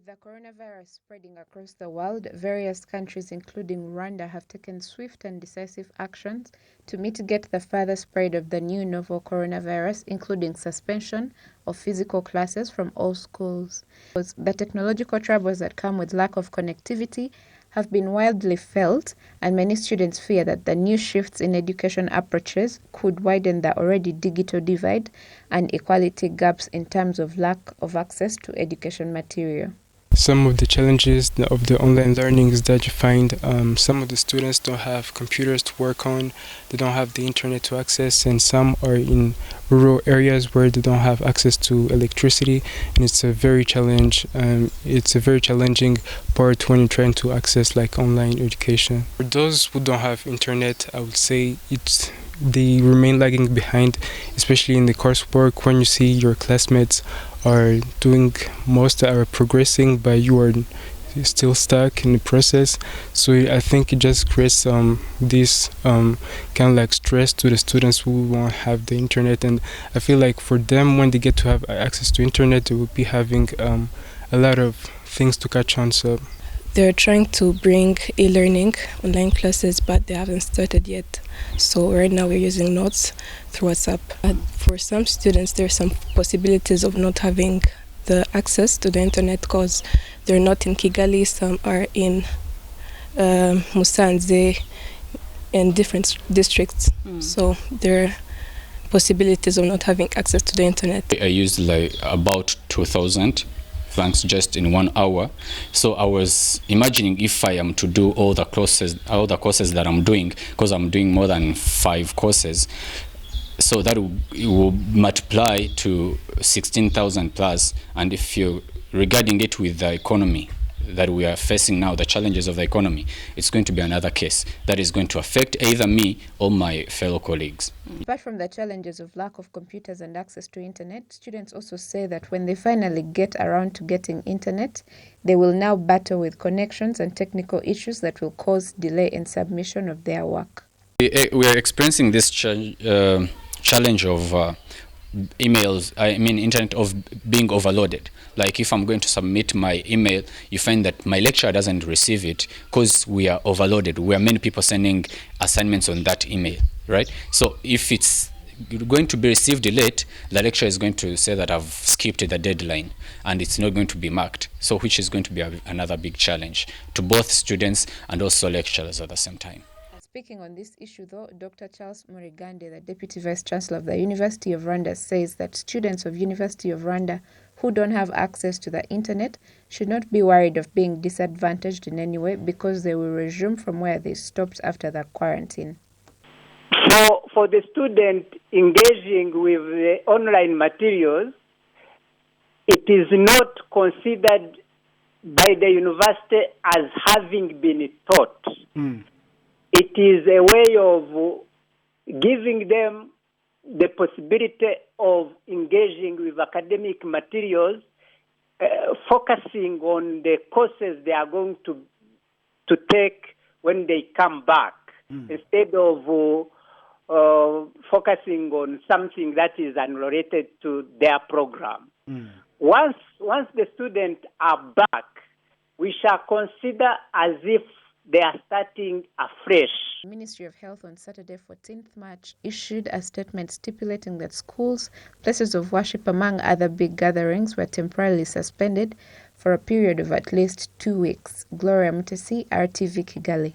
With the coronavirus spreading across the world, various countries, including Rwanda, have taken swift and decisive actions to mitigate the further spread of the new novel coronavirus, including suspension of physical classes from all schools. The technological troubles that come with lack of connectivity have been widely felt, and many students fear that the new shifts in education approaches could widen the already digital divide and equality gaps in terms of lack of access to education material. Some of the challenges of the online learning is that you find some of the students don't have computers to work on, they don't have the internet to access, and some are in rural areas where they don't have access to electricity, and it's a very challenging part when you're trying to access like online education. For those who don't have internet, I would say they remain lagging behind, especially in the coursework when you see your classmates are progressing, but you are still stuck in the process. So I think it just creates this kind of like stress to the students who won't have the internet, and I feel like for them, when they get to have access to internet, they will be having a lot of things to catch on. So they're trying to bring e-learning online classes, but they haven't started yet. So right now we're using notes through WhatsApp. For some students, there are some possibilities of not having the access to the internet because they're not in Kigali. Some are in Musanze and different districts. So there are possibilities of not having access to the internet. I used like about 2,000 francs just in 1 hour. So I was imagining if I am to do all the courses that I'm doing, because I'm doing more than 5 courses, so that will multiply to 16,000 plus. And if you regarding it with the economy that we are facing now, the challenges of the economy, it's going to be another case that is going to affect either me or my fellow colleagues. Apart from the challenges of lack of computers and access to internet, students also say that when they finally get around to getting internet, they will now battle with connections and technical issues that will cause delay in submission of their work. We are experiencing this challenge of internet of being overloaded. Like if I'm going to submit my email, you find that my lecturer doesn't receive it because we are overloaded. We are many people sending assignments on that email, right? So if it's going to be received late, the lecturer is going to say that I've skipped the deadline and it's not going to be marked. So which is going to be another big challenge to both students and also lecturers at the same time. Speaking on this issue, though, Dr. Charles Murigande, the Deputy Vice Chancellor of the University of Rwanda, says that students of University of Rwanda who don't have access to the internet should not be worried of being disadvantaged in any way because they will resume from where they stopped after the quarantine. For the student engaging with the online materials, it is not considered by the university as having been taught. It is a way of giving them the possibility of engaging with academic materials, focusing on the courses they are going to take when they come back, instead of focusing on something that is unrelated to their program. Once the students are back, we shall consider as if they are starting afresh. The Ministry of Health on Saturday, 14th March, issued a statement stipulating that schools, places of worship, among other big gatherings, were temporarily suspended for a period of at least 2 weeks. Gloria Mutesi, RTV Kigali.